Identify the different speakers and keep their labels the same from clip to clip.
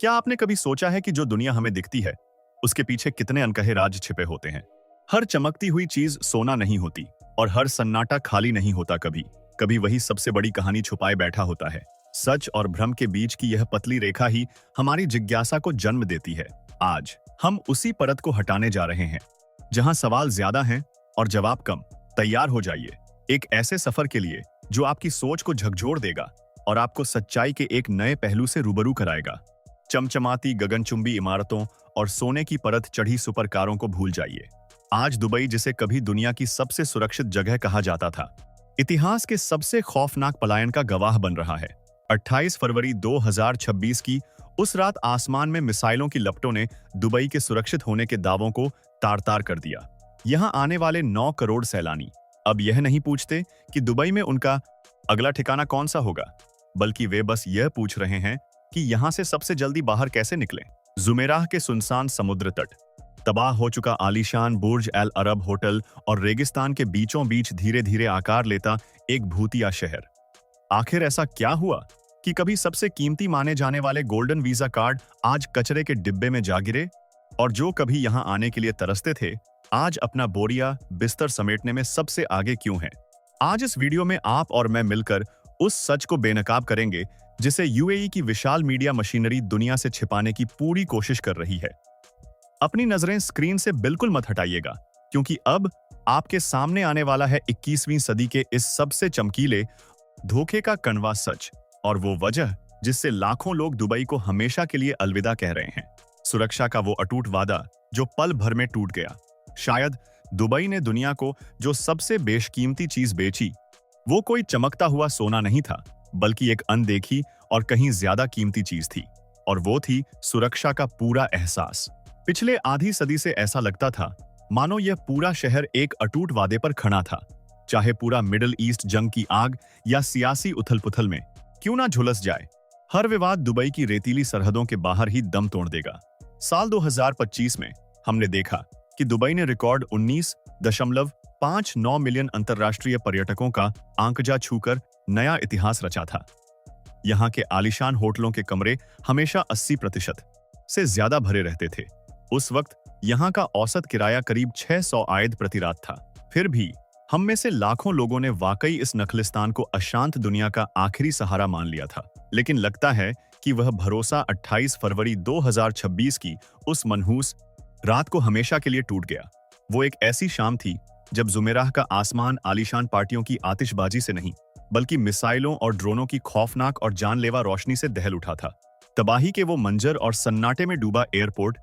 Speaker 1: क्या आपने कभी सोचा है कि जो दुनिया हमें दिखती है, उसके पीछे कितने अनकहे राज छिपे होते हैं? हर चमकती हुई चीज सोना नहीं होती और हर सन्नाटा खाली नहीं होता। कभी कभी वही सबसे बड़ी कहानी छुपाए बैठा होता है। सच और भ्रम के बीच की यह पतली रेखा ही हमारी जिज्ञासा को जन्म देती है। आज हम उसी परत को हटाने जा रहे हैं जहां सवाल ज्यादा हैं और जवाब कम। तैयार हो जाइए एक ऐसे सफर के लिए जो आपकी सोच को झकझोर देगा और आपको सच्चाई के एक नए पहलू से रूबरू कराएगा। चमचमाती गगनचुंबी इमारतों और सोने की परत चढ़ी सुपर कारों को भूल जाइए। आज दुबई, जिसे कभी दुनिया की सबसे सुरक्षित जगह कहा जाता था, इतिहास के सबसे खौफनाक पलायन का गवाह बन रहा है। 28 फरवरी 2026 की उस रात आसमान में मिसाइलों की लपटों ने दुबई के सुरक्षित होने के दावों को तार-तार कर दिया। यहां आने वाले 9 करोड़ सैलानी अब यह नहीं पूछते कि दुबई में उनका अगला ठिकाना कौन सा होगा, बल्कि वे बस यह पूछ रहे हैं कि यहां से सबसे जल्दी बाहर कैसे निकलें। जुमेराह के सुनसान समुद्र तट, तबाह हो चुका आलीशान बुर्ज अल अरब होटल और रेगिस्तान के बीचों बीच धीरे धीरे आकार लेता एक भूतिया शहर। आखिर ऐसा क्या हुआ कि कभी सबसे कीमती माने जाने वाले गोल्डन वीजा कार्ड आज कचरे के डिब्बे में जा गिरे, और जो कभी यहां आने के लिए तरसते थे आज अपना बोरिया बिस्तर समेटने में सबसे आगे क्यों हैं? आज इस वीडियो में आप और मैं मिलकर उस सच को बेनकाब करेंगे जिसे यूएई की विशाल मीडिया मशीनरी दुनिया से छिपाने की पूरी कोशिश कर रही है। अपनी नजरें स्क्रीन से बिल्कुल मत हटाइएगा, क्योंकि अब आपके सामने आने वाला है 21वीं सदी के इस सबसे चमकीले धोखे का कड़वा सच, और वो वजह जिससे लाखों लोग दुबई को हमेशा के लिए अलविदा कह रहे हैं। सुरक्षा का वो अटूट वादा जो पल भर में टूट गया। शायद दुबई ने दुनिया को जो सबसे बेशकीमती चीज बेची, वो कोई चमकता हुआ सोना नहीं था, बल्कि एक अनदेखी और कहीं ज्यादा कीमती चीज थी, और वो थी सुरक्षा का पूरा एहसास। पिछले आधी सदी से ऐसा लगता था मानो यह पूरा शहर एक अटूट वादे पर खड़ा था। चाहे पूरा मिडिल ईस्ट जंग की आग या सियासी उथल-पुथल में क्यों ना झुलस जाए, हर विवाद दुबई की रेतीली सरहदों के बाहर ही दम तोड़ देगा। साल 2025 में हमने देखा कि दुबई ने रिकॉर्ड 19.59 मिलियन अंतरराष्ट्रीय पर्यटकों का आंकड़ा छूकर नया इतिहास रचा था। यहाँ के आलीशान होटलों के कमरे हमेशा 80% से ज्यादा भरे रहते थे। उस वक्त यहाँ का औसत किराया करीब 600 आयद प्रति रात था। फिर भी हम में से लाखों लोगों ने वाकई इस नखलिस्तान को अशांत दुनिया का आखिरी सहारा मान लिया था। लेकिन लगता है कि वह भरोसा 28 फरवरी 2026 की उस मनहूस रात को हमेशा के लिए टूट गया। वो एक ऐसी शाम थी जब जुमेराह का आसमान आलीशान पार्टियों की आतिशबाजी से नहीं, बल्कि मिसाइलों और ड्रोनों की खौफनाक और जानलेवा रोशनी से दहल उठा था। तबाही के वो मंजर और सन्नाटे में डूबा एयरपोर्ट,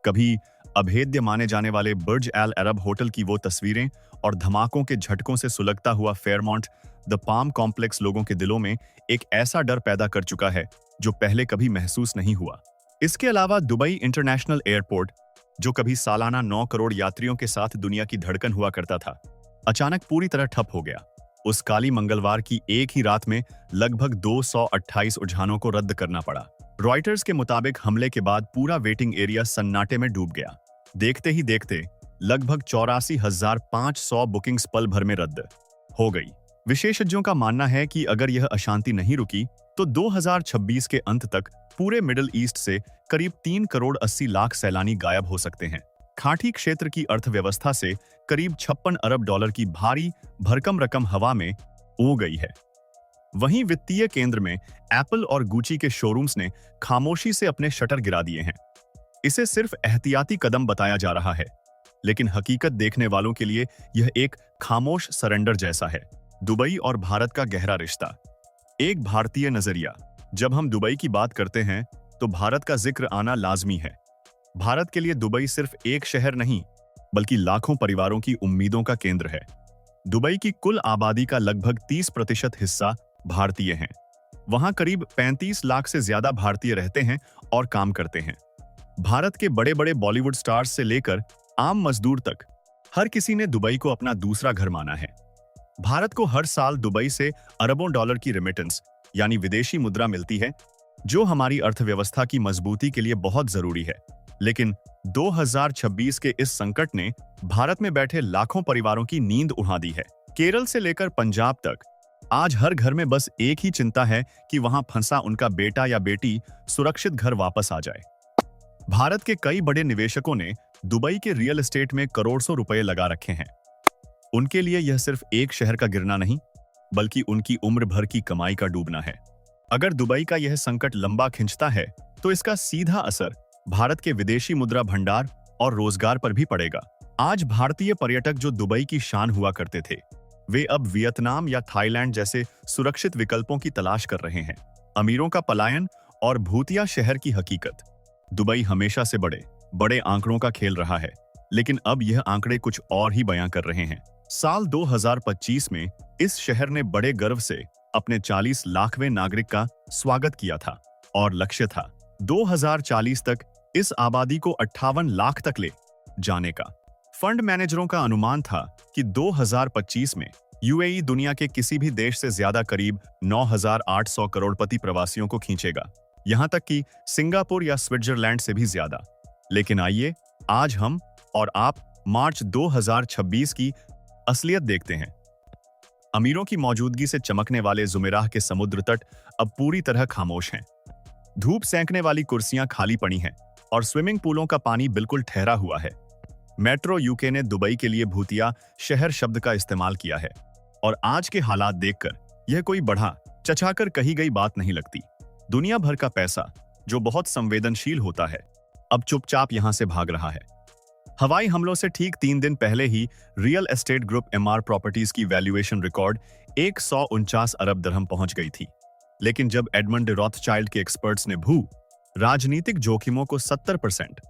Speaker 1: कभी अभेद्य माने जाने वाले बुर्ज अल अरब होटल की वो तस्वीरें और धमाकों के झटकों से सुलगता हुआ फेयरमाउंट द पाम कॉम्प्लेक्स लोगों के दिलों में एक ऐसा डर पैदा कर चुका है जो पहले कभी महसूस नहीं हुआ। इसके अलावा दुबई इंटरनेशनल एयरपोर्ट, जो कभी सालाना 9 करोड़ यात्रियों के साथ दुनिया की धड़कन हुआ करता था, अचानक पूरी तरह ठप हो गया। उस काली मंगलवार की एक ही रात में लगभग 228 उड़ानों को रद्द करना पड़ा। रॉयटर्स के मुताबिक हमले के बाद पूरा वेटिंग एरिया सन्नाटे में डूब गया। देखते ही देखते लगभग 84,500 बुकिंग्स पल भर में रद्द हो गई। विशेषज्ञों का मानना है कि अगर यह अशांति नहीं रुकी तो 2026 के अंत तक पूरे मिडिल ईस्ट से करीब 3 करोड़ 80 लाख सैलानी गायब हो सकते हैं। खाड़ी क्षेत्र की अर्थव्यवस्था से करीब 56 अरब डॉलर की भारी भरकम रकम हवा में उड़ गई है। वहीं वित्तीय केंद्र में एप्पल और गुची के शोरूम्स ने खामोशी से अपने शटर गिरा दिए हैं। इसे सिर्फ एहतियाती कदम बताया जा रहा है, लेकिन हकीकत देखने वालों के लिए यह एक खामोश सरेंडर जैसा है। दुबई और भारत का गहरा रिश्ता। एक भारतीय नजरिया। जब हम दुबई की बात करते हैं तो भारत का जिक्र आना लाजमी है। भारत के लिए दुबई सिर्फ एक शहर नहीं, बल्कि लाखों परिवारों की उम्मीदों का केंद्र है। दुबई की कुल आबादी का लगभग 30% हिस्सा भारतीय हैं। वहां करीब 35 लाख से ज्यादा भारतीय रहते हैं और काम करते हैं। भारत के बड़े बड़े बॉलीवुड स्टार्स से लेकर आम मजदूर तक हर किसी ने दुबई को अपना दूसरा घर माना है। भारत को हर साल दुबई से अरबों डॉलर की रेमिटेंस यानी विदेशी मुद्रा मिलती है, जो हमारी अर्थव्यवस्था की मजबूती के लिए बहुत जरूरी है। लेकिन 2026 के इस संकट ने भारत में बैठे लाखों परिवारों की नींद उड़ा दी है। केरल से लेकर पंजाब तक आज हर घर में बस एक ही चिंता है कि वहां फंसा उनका बेटा या बेटी सुरक्षित घर वापस आ जाए। भारत के कई बड़े निवेशकों ने दुबई के रियल एस्टेट में करोड़ों रुपए लगा रखे हैं। उनके लिए यह सिर्फ एक शहर का गिरना नहीं, बल्कि उनकी उम्र भर की कमाई का डूबना है। अगर दुबई का यह संकट लंबा खिंचता है तो इसका सीधा असर भारत के विदेशी मुद्रा भंडार और रोजगार पर भी पड़ेगा। आज भारतीय पर्यटक जो दुबई की शान हुआ करते थे, वे अब वियतनाम या थाईलैंड जैसे सुरक्षित विकल्पों की तलाश कर रहे हैं। अमीरों का पलायन और भूतिया शहर की हकीकत। दुबई हमेशा से बड़े बड़े आंकड़ों का खेल रहा है, लेकिन अब यह आंकड़े कुछ और ही बयां कर रहे हैं। साल 2025 में इस शहर ने बड़े गर्व से अपने 40 लाखवें नागरिक का स्वागत किया था और लक्ष्य था 2040 तक इस आबादी को 58 लाख तक ले जाने का। फंड मैनेजरों का अनुमान था कि 2025 में यूएई दुनिया के किसी भी देश से ज्यादा करीब 9,800 करोड़पति प्रवासियों को खींचेगा, यहां तक कि सिंगापुर या स्विट्जरलैंड से भी ज्यादा। लेकिन आइए आज हम और आप मार्च 2026 की असलियत देखते हैं। अमीरों की मौजूदगी से चमकने वाले जुमेराह के समुद्र तट अब पूरी तरह खामोश हैं। धूप सेंकने वाली कुर्सियां खाली पड़ी हैं और स्विमिंग पूलों का पानी बिल्कुल ठहरा हुआ है। मेट्रो यूके ने दुबई के लिए भूतिया शहर शब्द का इस्तेमाल किया है और आज के हालात देखकर यह कोई बढ़ा चचाकर कही गई बात नहीं लगती। दुनिया भर का पैसा, जो बहुत संवेदनशील होता है, अब चुपचाप यहां से भाग रहा है। हवाई हमलों से ठीक 3 दिन पहले ही real estate group Emaar properties की वैल्यूएशन रिकॉर्ड 149 अरब दिरहम पहुंच गई थी। लेकिन जब एडमंड रॉथस्चाइल्ड के एक्सपर्ट्स ने भू राजनीतिक जोखिमों को 70%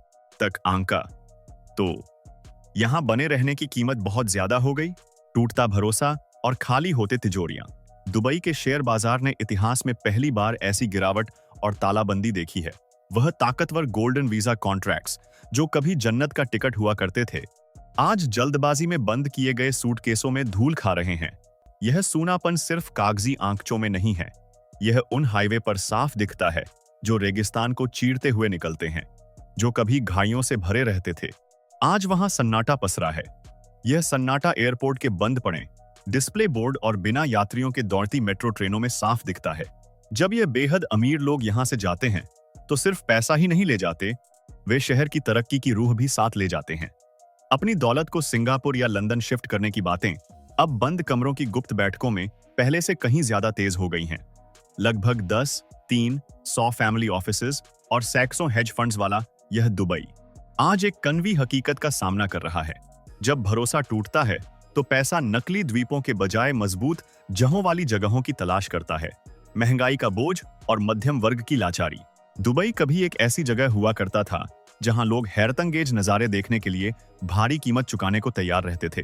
Speaker 1: तक आंका, तो यहां बने रहने की कीमत बहुत ज्यादा हो गई। टूटता भरोसा और खाली होते तिजोरियां। दुबई के शेयर बाजार ने इतिहास में पहली बार ऐसी गिरावट और तालाबंदी देखी है। वह ताकतवर गोल्डन वीजा कॉन्ट्रैक्ट्स जो कभी जन्नत का टिकट हुआ करते थे, आज जल्दबाजी में बंद किए गए सूटकेसों में धूल खा रहे हैं। यह सूनापन सिर्फ कागजी आंकड़ों में नहीं है, यह उन हाईवे पर साफ दिखता है जो रेगिस्तान को चीरते हुए निकलते हैं, जो कभी घाइयों से भरे रहते थे। आज वहां सन्नाटा पसरा है। यह सन्नाटा एयरपोर्ट के बंद पड़े डिस्प्ले बोर्ड और बिना यात्रियों के दौड़ती मेट्रो ट्रेनों में साफ दिखता है। जब ये बेहद अमीर लोग यहां से जाते हैं तो सिर्फ पैसा ही नहीं ले जाते, वे शहर की तरक्की की रूह भी साथ ले जाते हैं। अपनी दौलत को सिंगापुर या लंदन शिफ्ट करने की बातें अब बंद कमरों की गुप्त बैठकों में पहले से कहीं ज्यादा तेज हो गई हैं। लगभग 10-300 फैमिली ऑफिसेज और सैकड़ों हेज फंड्स वाला यह दुबई आज एक कनवी हकीकत का सामना कर रहा है। जब भरोसा टूटता है तो पैसा नकली द्वीपों के बजाय मजबूत जहों वाली जगहों की तलाश करता है। महंगाई का बोझ और मध्यम वर्ग की लाचारी। दुबई कभी एक ऐसी जगह हुआ करता था जहां लोग हैरतअंगेज नजारे देखने के लिए भारी कीमत चुकाने को तैयार रहते थे।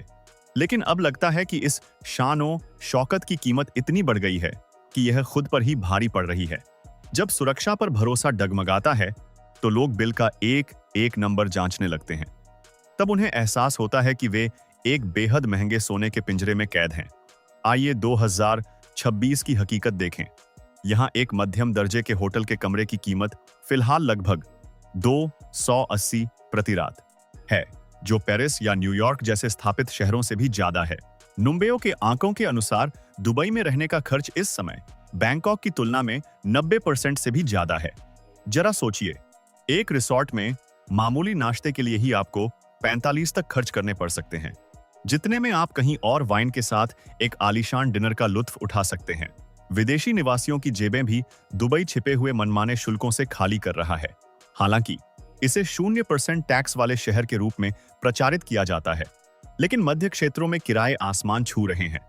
Speaker 1: लेकिन अब लगता है कि इस शान शौकत की कीमत इतनी बढ़ गई है कि यह खुद पर ही भारी पड़ रही है। जब सुरक्षा पर भरोसा डगमगाता है तो लोग बिल का एक एक नंबर जांचने लगते हैं। तब उन्हें एहसास होता है कि वे एक बेहद महंगे सोने के पिंजरे में कैद हैं। आइए 2026 की हकीकत देखें। यहां एक मध्यम दर्जे के होटल के कमरे की कीमत फिलहाल लगभग 280 प्रति रात है, जो पेरिस या न्यूयॉर्क जैसे स्थापित शहरों से भी ज्यादा है। नुम्बेओ के आंकों के अनुसार दुबई में रहने का खर्च इस समय बैंकॉक की तुलना में 90% से भी ज्यादा है। जरा सोचिए, एक रिसॉर्ट में मामूली नाश्ते के लिए ही आपको 45 तक खर्च करने पड़ सकते हैं, जितने में आप कहीं और वाइन के साथ एक आलीशान डिनर का लुत्फ उठा सकते हैं। विदेशी निवासियों की जेबें भी दुबई छिपे हुए मनमाने शुल्कों से खाली कर रहा है। हालांकि इसे 0% टैक्स वाले शहर के रूप में प्रचारित किया जाता है, लेकिन मध्य क्षेत्रों में किराए आसमान छू रहे हैं।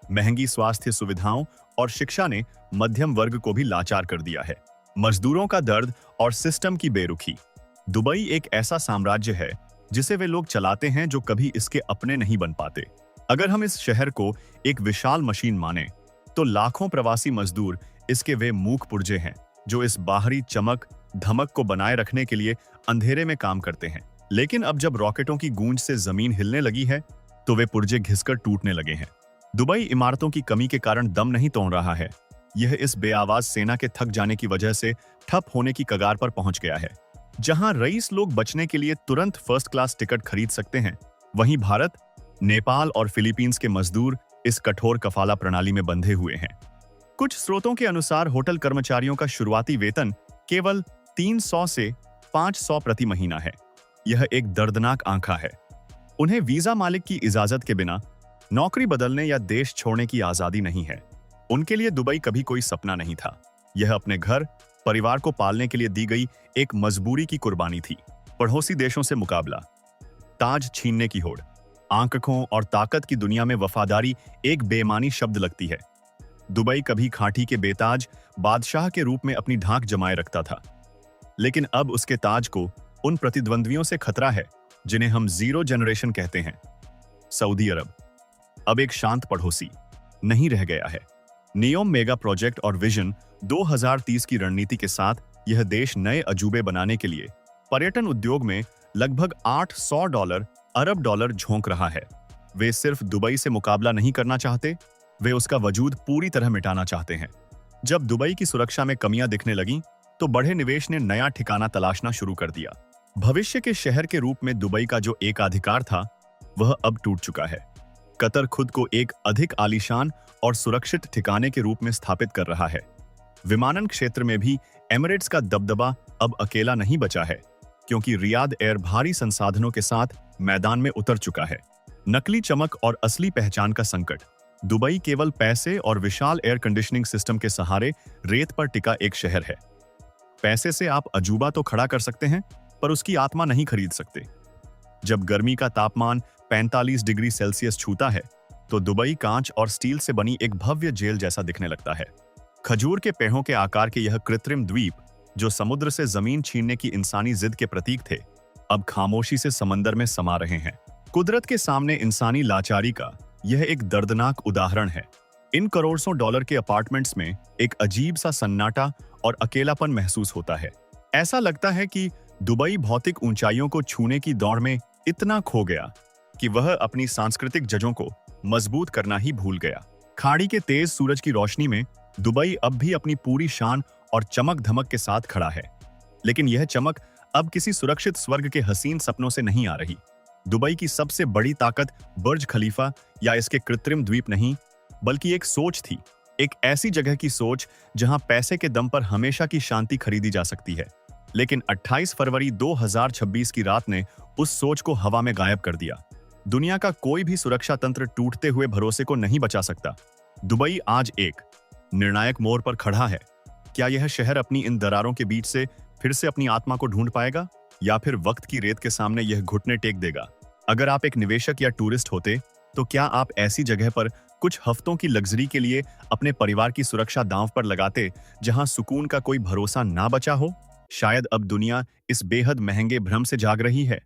Speaker 1: महंगी स्वास्थ्य सुविधाओं और शिक्षा ने मध्यम वर्ग को भी लाचार कर दिया है। मजदूरों का दर्द और सिस्टम की बेरुखी। दुबई एक ऐसा साम्राज्य है जिसे वे लोग चलाते हैं जो कभी इसके अपने नहीं बन पाते। अगर हम इस शहर को एक विशाल मशीन माने तो लाखों प्रवासी मजदूर इसके वे मूक पुर्जे हैं जो इस बाहरी चमक धमक को बनाए रखने के लिए अंधेरे में काम करते हैं। लेकिन अब जब रॉकेटों की गूंज से जमीन हिलने लगी है तो वे पुर्जे घिसकर टूटने लगे हैं। दुबई इमारतों की कमी के कारण दम नहीं तोड़ रहा है, यह इस बेआवाज सेना के थक जाने की वजह से ठप होने की कगार पर पहुंच गया है। जहां रईस लोग बचने के लिए तुरंत फर्स्ट क्लास टिकट खरीद सकते हैं, वहीं भारत, नेपाल और फिलीपींस के मजदूर इस कठोर कफाला प्रणाली में बंधे हुए हैं। कुछ स्रोतों के अनुसार होटल कर्मचारियों का शुरुआती वेतन केवल 300 से 500 प्रति महीना है। यह एक दर्दनाक आंकड़ा है। उन्हें वीजा मालिक की इजाजत के बिना नौकरी बदलने या देश छोड़ने की आजादी नहीं है। उनके लिए दुबई कभी कोई सपना नहीं था। यह अपने घर, परिवार को पालने के लिए दी गई एक मजबूरी की कुर्बानी थी। पड़ोसी देशों से मुकाबला, ताज छीनने की होड़, आंकड़ों और ताकत की दुनिया में वफादारी एक बेईमानी शब्द लगती है। दुबई कभी खांटी के बेताज बादशाह के रूप में अपनी ढाक जमाए रखता था, लेकिन अब उसके ताज को उन प्रतिद्वंद्वियों से खतरा है जिन्हें हम जीरो जनरेशन कहते हैं। सऊदी अरब अब एक शांत पड़ोसी नहीं रह गया है। नियोम मेगा प्रोजेक्ट और विजन 2030 की रणनीति के साथ यह देश नए अजूबे बनाने के लिए पर्यटन उद्योग में लगभग $800 अरब झोंक रहा है। वे सिर्फ दुबई से मुकाबला नहीं करना चाहते, वे उसका वजूद पूरी तरह मिटाना चाहते हैं। जब दुबई की सुरक्षा में कमियां दिखने लगीं, तो बड़े निवेश ने नया ठिकाना तलाशना शुरू कर दिया। भविष्य के शहर के रूप में दुबई का जो एकाधिकार था, वह अब टूट चुका है। कतर खुद को एक अधिक आलीशान और सुरक्षित ठिकाने के रूप में स्थापित कर रहा है। विमानन क्षेत्र में भी एमिरेट्स का दबदबा अब अकेला नहीं बचा है, क्योंकि रियाद एयर भारी संसाधनों के साथ मैदान में उतर चुका है। नकली चमक और असली पहचान का संकट। दुबई केवल पैसे और विशाल एयर कंडीशनिंग सिस्टम के सहारे रेत पर टिका एक शहर है। पैसे से आप अजूबा तो खड़ा कर सकते हैं, पर उसकी आत्मा नहीं खरीद सकते। जब गर्मी का तापमान 45 डिग्री सेल्सियस छूता है, तो दुबई कांच और स्टील से बनी एक भव्य जेल जैसा दिखने लगता है। खजूर के पेड़ों के आकार के यह कृत्रिम द्वीप, जो समुद्र से जमीन छीनने की इंसानी जिद के प्रतीक थे, अब खामोशी से समंदर में समा रहे हैं। कुदरत के सामने इंसानी लाचारी का यह एक दर्दनाक उदाहरण है। इन करोड़ों डॉलर के अपार्टमेंट्स में एक अजीब सा सन्नाटा और अकेलापन महसूस होता है। ऐसा लगता है कि दुबई भौतिक ऊंचाइयों को छूने की दौड़ में इतना खो गया कि वह अपनी सांस्कृतिक जड़ों को मजबूत करना ही भूल गया। खाड़ी के तेज सूरज की रोशनी में दुबई अब भी अपनी पूरी शान और चमक धमक के साथ खड़ा है, लेकिन यह चमक अब किसी सुरक्षित स्वर्ग के हसीन सपनों से नहीं आ रही। दुबई की सबसे बड़ी ताकत बुर्ज खलीफा या इसके कृत्रिम द्वीप नहीं, बल्कि एक सोच थी। एक ऐसी जगह की सोच जहां पैसे के दम पर हमेशा की शांति खरीदी जा सकती है। लेकिन 28 फरवरी 2026 की रात ने उस सोच को हवा में गायब कर दिया। दुनिया का कोई भी सुरक्षा तंत्र टूटते हुए भरोसे को नहीं बचा सकता। दुबई आज एक निर्णायक मोड़ पर खड़ा है। क्या यह शहर अपनी इन दरारों के बीच से फिर से अपनी आत्मा को ढूंढ पाएगा, या फिर वक्त की रेत के सामने यह घुटने टेक देगा? अगर आप एक निवेशक या टूरिस्ट होते, तो क्या आप ऐसी जगह पर कुछ हफ्तों की लग्जरी के लिए अपने परिवार की सुरक्षा दांव पर लगाते, जहां सुकून का कोई भरोसा ना बचा हो? शायद अब दुनिया इस बेहद महंगे भ्रम से जाग रही है।